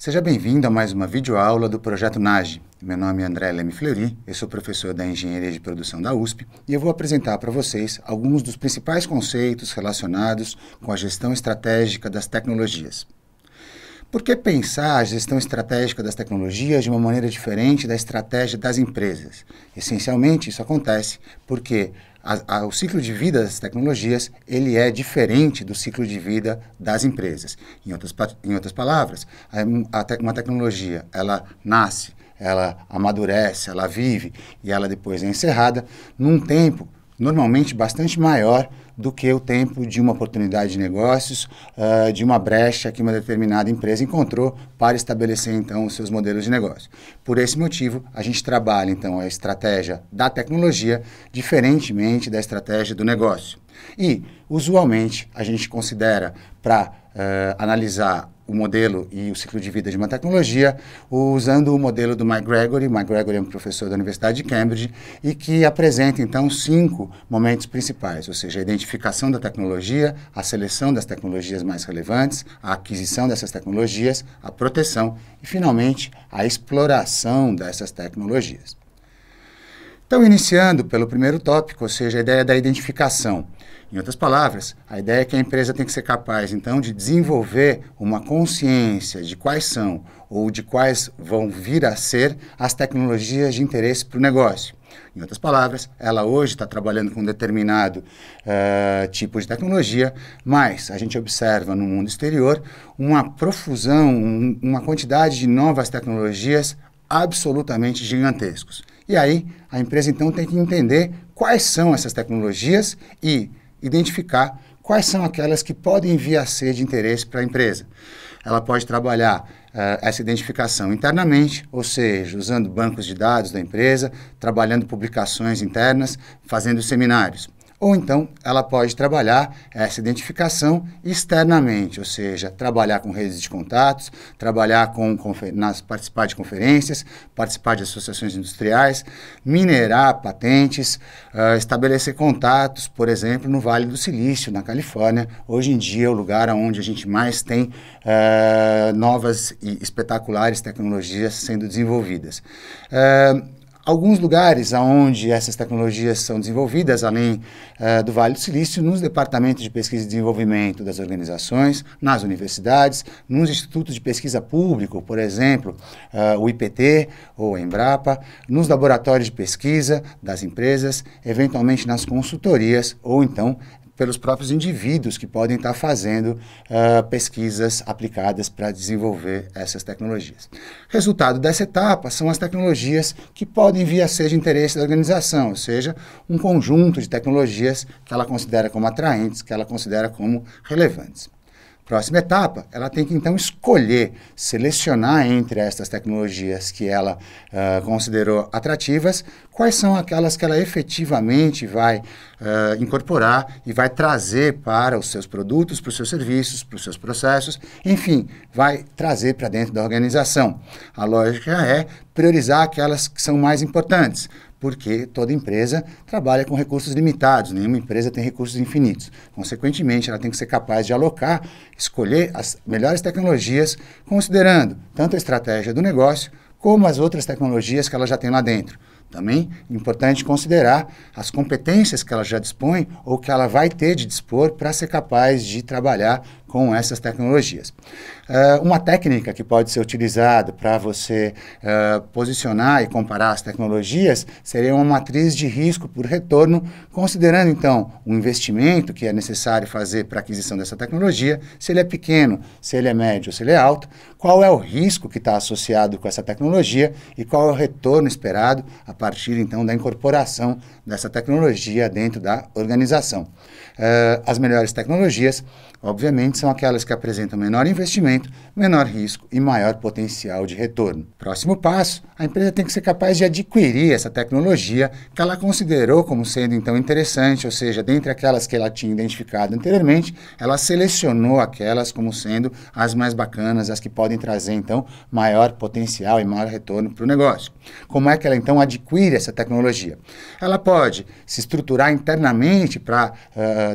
Seja bem-vindo a mais uma videoaula do Projeto NAGE. Meu nome é André Leme Fleury, eu sou professor da Engenharia de Produção da USP e eu vou apresentar para vocês alguns dos principais conceitos relacionados com a gestão estratégica das tecnologias. Por que pensar a gestão estratégica das tecnologias de uma maneira diferente da estratégia das empresas? Essencialmente, isso acontece porque o ciclo de vida das tecnologias ele é diferente do ciclo de vida das empresas. Em outras palavras, uma tecnologia ela nasce, ela amadurece, ela vive e ela depois é encerrada num tempo normalmente bastante maior do que o tempo de uma oportunidade de negócios, de uma brecha que uma determinada empresa encontrou para estabelecer, então, os seus modelos de negócio. Por esse motivo, a gente trabalha, então, a estratégia da tecnologia diferentemente da estratégia do negócio. E, usualmente, a gente considera, para analisar o modelo e o ciclo de vida de uma tecnologia, usando o modelo do Mike Gregory. Mike Gregory é um professor da Universidade de Cambridge e que apresenta, então, 5 momentos principais, ou seja, a identificação da tecnologia, a seleção das tecnologias mais relevantes, a aquisição dessas tecnologias, a proteção e, finalmente, a exploração dessas tecnologias. Então, iniciando pelo primeiro tópico, ou seja, a ideia da identificação. Em outras palavras, a ideia é que a empresa tem que ser capaz, então, de desenvolver uma consciência de quais são ou de quais vão vir a ser as tecnologias de interesse para o negócio. Em outras palavras, ela hoje está trabalhando com um determinado tipo de tecnologia, mas a gente observa no mundo exterior uma profusão, uma quantidade de novas tecnologias absolutamente gigantescos. E aí, a empresa, então, tem que entender quais são essas tecnologias e identificar quais são aquelas que podem vir a ser de interesse para a empresa. Ela pode trabalhar essa identificação internamente, ou seja, usando bancos de dados da empresa, trabalhando publicações internas, fazendo seminários. Ou então, ela pode trabalhar essa identificação externamente, ou seja, trabalhar com redes de contatos, trabalhar participar de conferências, participar de associações industriais, minerar patentes, estabelecer contatos, por exemplo, no Vale do Silício, na Califórnia. Hoje em dia é o lugar onde a gente mais tem novas e espetaculares tecnologias sendo desenvolvidas. Alguns lugares onde essas tecnologias são desenvolvidas, além do Vale do Silício, nos departamentos de pesquisa e desenvolvimento das organizações, nas universidades, nos institutos de pesquisa público, por exemplo, o IPT ou a Embrapa, nos laboratórios de pesquisa das empresas, eventualmente nas consultorias ou então pelos próprios indivíduos que podem estar fazendo pesquisas aplicadas para desenvolver essas tecnologias. Resultado dessa etapa são as tecnologias que podem vir a ser de interesse da organização, ou seja, um conjunto de tecnologias que ela considera como atraentes, que ela considera como relevantes. Próxima etapa, ela tem que então escolher, selecionar entre estas tecnologias que ela considerou atrativas, quais são aquelas que ela efetivamente vai incorporar e vai trazer para os seus produtos, para os seus serviços, para os seus processos, enfim, vai trazer para dentro da organização. A lógica é priorizar aquelas que são mais importantes, porque toda empresa trabalha com recursos limitados, nenhuma empresa tem recursos infinitos. Consequentemente, ela tem que ser capaz de alocar, escolher as melhores tecnologias, considerando tanto a estratégia do negócio, como as outras tecnologias que ela já tem lá dentro. Também é importante considerar as competências que ela já dispõe ou que ela vai ter de dispor para ser capaz de trabalhar com essas tecnologias. Uma técnica que pode ser utilizada para você posicionar e comparar as tecnologias seria uma matriz de risco por retorno, considerando então o investimento que é necessário fazer para a aquisição dessa tecnologia, se ele é pequeno, se ele é médio, se ele é alto, qual é o risco que está associado com essa tecnologia e qual é o retorno esperado a partir então da incorporação dessa tecnologia dentro da organização. As melhores tecnologias, obviamente, são aquelas que apresentam menor investimento, menor risco e maior potencial de retorno. Próximo passo, a empresa tem que ser capaz de adquirir essa tecnologia que ela considerou como sendo então interessante, ou seja, dentre aquelas que ela tinha identificado anteriormente, ela selecionou aquelas como sendo as mais bacanas, as que podem trazer então maior potencial e maior retorno para o negócio. Como é que ela então adquire essa tecnologia? Ela pode se estruturar internamente para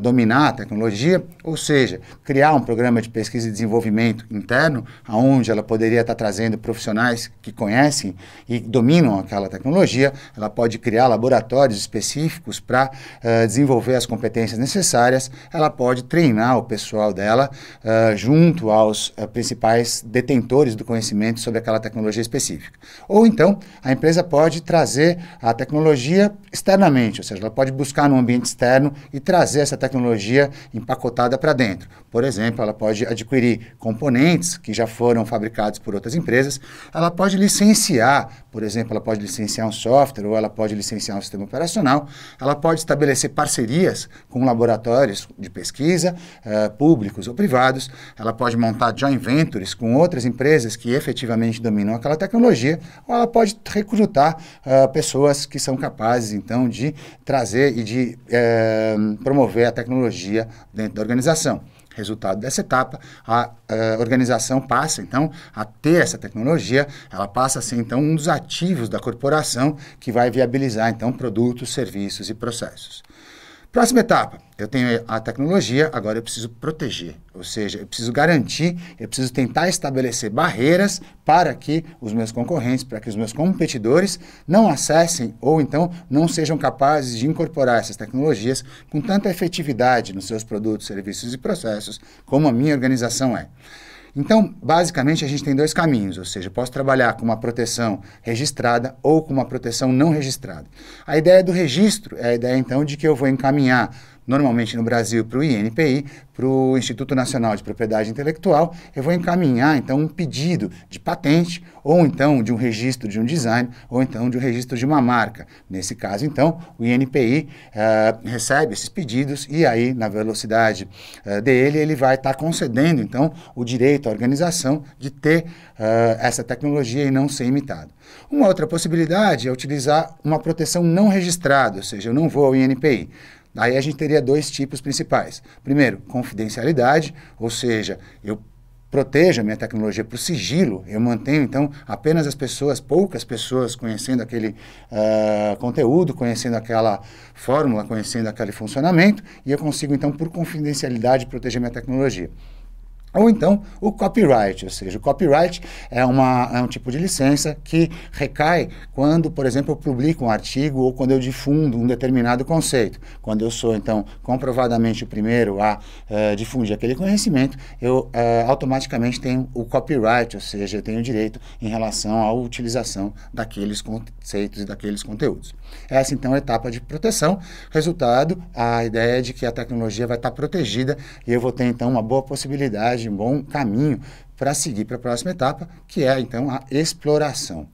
dominar a tecnologia, ou seja, criar um programa de pesquisa e desenvolvimento interno, onde ela poderia estar trazendo profissionais que conhecem e dominam aquela tecnologia. Ela pode criar laboratórios específicos para desenvolver as competências necessárias. Ela pode treinar o pessoal dela junto aos principais detentores do conhecimento sobre aquela tecnologia específica. Ou então, a empresa pode trazer a tecnologia externamente, ou seja, ela pode buscar no ambiente externo e trazer essa tecnologia empacotada para dentro. Por exemplo, ela pode adquirir componentes que já foram fabricados por outras empresas, ela pode licenciar, por exemplo, ela pode licenciar um software ou ela pode licenciar um sistema operacional, ela pode estabelecer parcerias com laboratórios de pesquisa, públicos ou privados, ela pode montar joint ventures com outras empresas que efetivamente dominam aquela tecnologia, ou ela pode recrutar pessoas que são capazes, então, de trazer e de promover a tecnologia dentro da organização. Resultado dessa etapa, a organização passa, então, a ter essa tecnologia, ela passa a ser, então, um dos ativos da corporação que vai viabilizar, então, produtos, serviços e processos. Próxima etapa, eu tenho a tecnologia, agora eu preciso proteger, ou seja, eu preciso garantir, eu preciso tentar estabelecer barreiras para que os meus concorrentes, para que os meus competidores não acessem ou então não sejam capazes de incorporar essas tecnologias com tanta efetividade nos seus produtos, serviços e processos como a minha organização é. Então, basicamente, a gente tem dois caminhos, ou seja, eu posso trabalhar com uma proteção registrada ou com uma proteção não registrada. A ideia do registro é a ideia, então, de que eu vou encaminhar, normalmente no Brasil, para o INPI, para o Instituto Nacional de Propriedade Intelectual, eu vou encaminhar, então, um pedido de patente, ou então de um registro de um design, ou então de um registro de uma marca. Nesse caso, então, o INPI recebe esses pedidos e aí, na velocidade dele, ele vai estar concedendo, então, o direito à organização de ter essa tecnologia e não ser imitado. Uma outra possibilidade é utilizar uma proteção não registrada, ou seja, eu não vou ao INPI. Aí a gente teria dois tipos principais. Primeiro, confidencialidade, ou seja, eu protejo a minha tecnologia para o sigilo, eu mantenho, então, apenas as pessoas, poucas pessoas conhecendo aquele conteúdo, conhecendo aquela fórmula, conhecendo aquele funcionamento, e eu consigo, então, por confidencialidade, proteger minha tecnologia. Ou então o copyright, ou seja, o copyright é um tipo de licença que recai quando, por exemplo, eu publico um artigo ou quando eu difundo um determinado conceito. Quando eu sou, então, comprovadamente o primeiro a difundir aquele conhecimento, eu automaticamente tenho o copyright, ou seja, eu tenho direito em relação à utilização daqueles conceitos e daqueles conteúdos. Essa, então, é a etapa de proteção. Resultado, a ideia é de que a tecnologia vai estar protegida e eu vou ter, então, uma boa possibilidade, um bom caminho para seguir para a próxima etapa, que é, então, a exploração.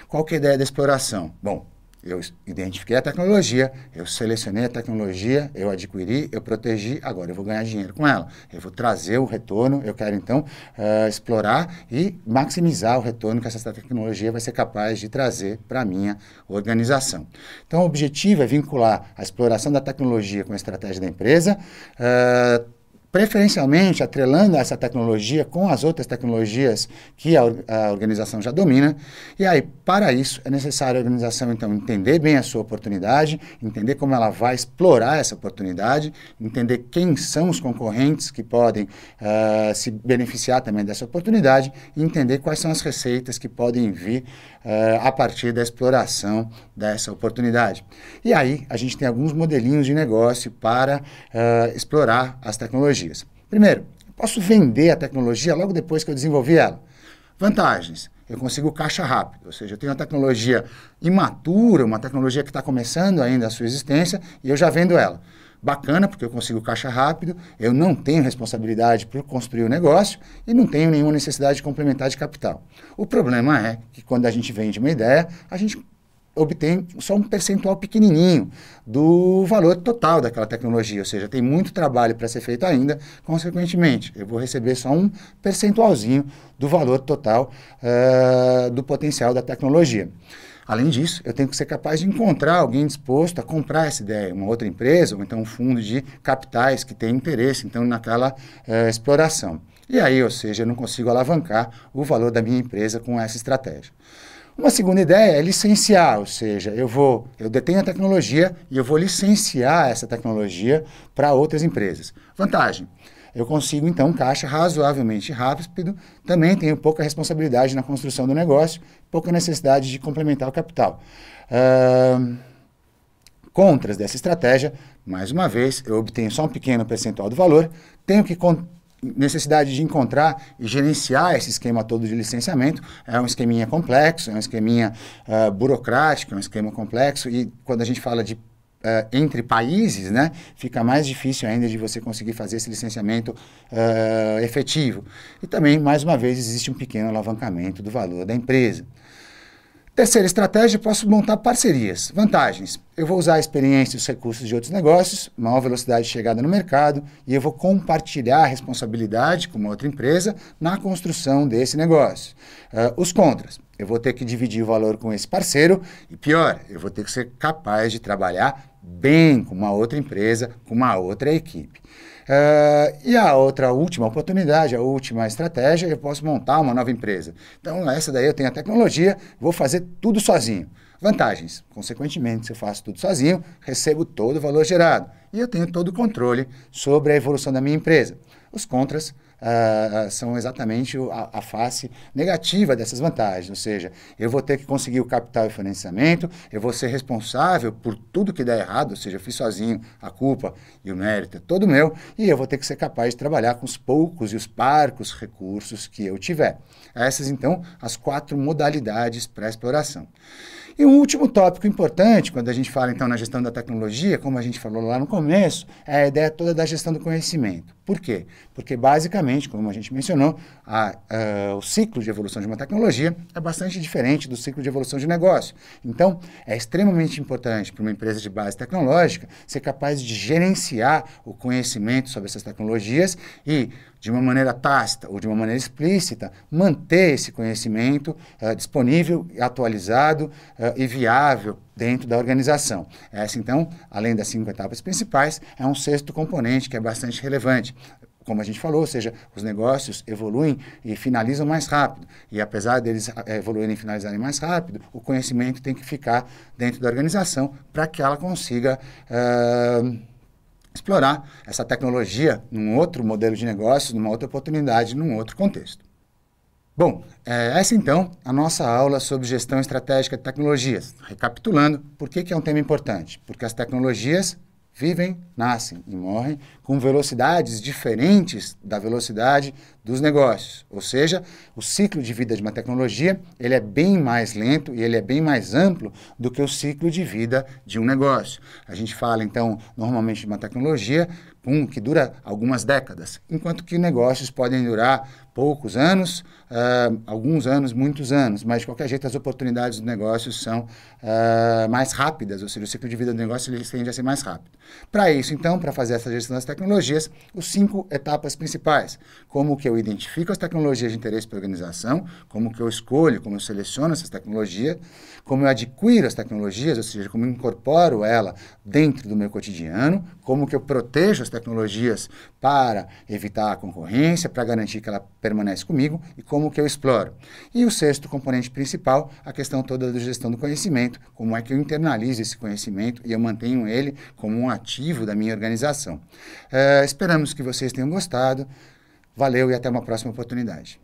Qual que é a ideia da exploração? Bom, eu identifiquei a tecnologia, eu selecionei a tecnologia, eu adquiri, eu protegi, agora eu vou ganhar dinheiro com ela. Eu vou trazer o retorno, eu quero, então, explorar e maximizar o retorno que essa tecnologia vai ser capaz de trazer para a minha organização. Então, o objetivo é vincular a exploração da tecnologia com a estratégia da empresa, preferencialmente atrelando essa tecnologia com as outras tecnologias que a organização já domina. E aí, para isso, é necessário a organização, então, entender bem a sua oportunidade, entender como ela vai explorar essa oportunidade, entender quem são os concorrentes que podem se beneficiar também dessa oportunidade e entender quais são as receitas que podem vir a partir da exploração dessa oportunidade. E aí, a gente tem alguns modelinhos de negócio para explorar as tecnologias. Primeiro, eu posso vender a tecnologia logo depois que eu desenvolvi ela. Vantagens. Eu consigo caixa rápido, ou seja, eu tenho uma tecnologia imatura, uma tecnologia que está começando ainda a sua existência e eu já vendo ela. Bacana, porque eu consigo caixa rápido, eu não tenho responsabilidade por construir o negócio e não tenho nenhuma necessidade de complementar de capital. O problema é que quando a gente vende uma ideia, a gente obtém só um percentual pequenininho do valor total daquela tecnologia, ou seja, tem muito trabalho para ser feito ainda, consequentemente, eu vou receber só um percentualzinho do valor total do potencial da tecnologia. Além disso, eu tenho que ser capaz de encontrar alguém disposto a comprar essa ideia, uma outra empresa, ou então um fundo de capitais que tem interesse, então, naquela exploração. E aí, ou seja, eu não consigo alavancar o valor da minha empresa com essa estratégia. Uma segunda ideia é licenciar, ou seja, eu detenho a tecnologia e eu vou licenciar essa tecnologia para outras empresas. Vantagem, eu consigo, então, um caixa razoavelmente rápido, também tenho pouca responsabilidade na construção do negócio, pouca necessidade de complementar o capital. Contras dessa estratégia, mais uma vez, eu obtenho só um pequeno percentual do valor, tenho que necessidade de encontrar e gerenciar esse esquema todo de licenciamento, é um esqueminha complexo, é um esqueminha burocrático, é um esquema complexo, e quando a gente fala de entre países, né, fica mais difícil ainda de você conseguir fazer esse licenciamento efetivo. E também, mais uma vez, existe um pequeno alavancamento do valor da empresa. Terceira estratégia, posso montar parcerias. Vantagens, eu vou usar a experiência e os recursos de outros negócios, maior velocidade de chegada no mercado, e eu vou compartilhar a responsabilidade com uma outra empresa na construção desse negócio. Os contras, eu vou ter que dividir o valor com esse parceiro, e pior, eu vou ter que ser capaz de trabalhar bem com uma outra empresa, com uma outra equipe. E a última oportunidade, a última estratégia, eu posso montar uma nova empresa. Então, essa daí eu tenho a tecnologia, vou fazer tudo sozinho. Vantagens, consequentemente, se eu faço tudo sozinho, recebo todo o valor gerado. E eu tenho todo o controle sobre a evolução da minha empresa. Os contras são exatamente a face negativa dessas vantagens, ou seja, eu vou ter que conseguir o capital e financiamento, eu vou ser responsável por tudo que der errado, ou seja, eu fiz sozinho, a culpa e o mérito é todo meu, e eu vou ter que ser capaz de trabalhar com os poucos e os parcos recursos que eu tiver. Essas, então, as 4 modalidades para a exploração. E um último tópico importante, quando a gente fala, então, na gestão da tecnologia, como a gente falou lá no começo, é a ideia toda da gestão do conhecimento. Por quê? Porque, basicamente, como a gente mencionou, o ciclo de evolução de uma tecnologia é bastante diferente do ciclo de evolução de negócio. Então, é extremamente importante para uma empresa de base tecnológica ser capaz de gerenciar o conhecimento sobre essas tecnologias e, de uma maneira tácita ou de uma maneira explícita, manter esse conhecimento disponível, atualizado e viável dentro da organização. Essa, então, além das 5 etapas principais, é um 6º componente que é bastante relevante. Como a gente falou, ou seja, os negócios evoluem e finalizam mais rápido. E apesar deles evoluírem e finalizarem mais rápido, o conhecimento tem que ficar dentro da organização para que ela consiga explorar essa tecnologia num outro modelo de negócio, numa outra oportunidade, num outro contexto. Bom, essa então a nossa aula sobre gestão estratégica de tecnologias. Recapitulando, por que é um tema importante? Porque as tecnologias vivem, nascem e morrem com velocidades diferentes da velocidade dos negócios. Ou seja, o ciclo de vida de uma tecnologia ele é bem mais lento e ele é bem mais amplo do que o ciclo de vida de um negócio. A gente fala, então, normalmente de uma tecnologia que dura algumas décadas, enquanto que negócios podem durar poucos anos, alguns anos, muitos anos, mas de qualquer jeito as oportunidades do negócio são mais rápidas, ou seja, o ciclo de vida do negócio ele tende a ser mais rápido. Para isso, então, para fazer essa gestão das tecnologias, os 5 etapas principais, como que eu identifico as tecnologias de interesse para a organização, como que eu escolho, como eu seleciono essas tecnologias, como eu adquiro as tecnologias, ou seja, como eu incorporo ela dentro do meu cotidiano, como que eu protejo as tecnologias para evitar a concorrência, para garantir que ela permanece comigo e como que eu exploro. E o 6º componente principal, a questão toda da gestão do conhecimento, como é que eu internalizo esse conhecimento e eu mantenho ele como um ativo da minha organização. Esperamos que vocês tenham gostado. Valeu e até uma próxima oportunidade.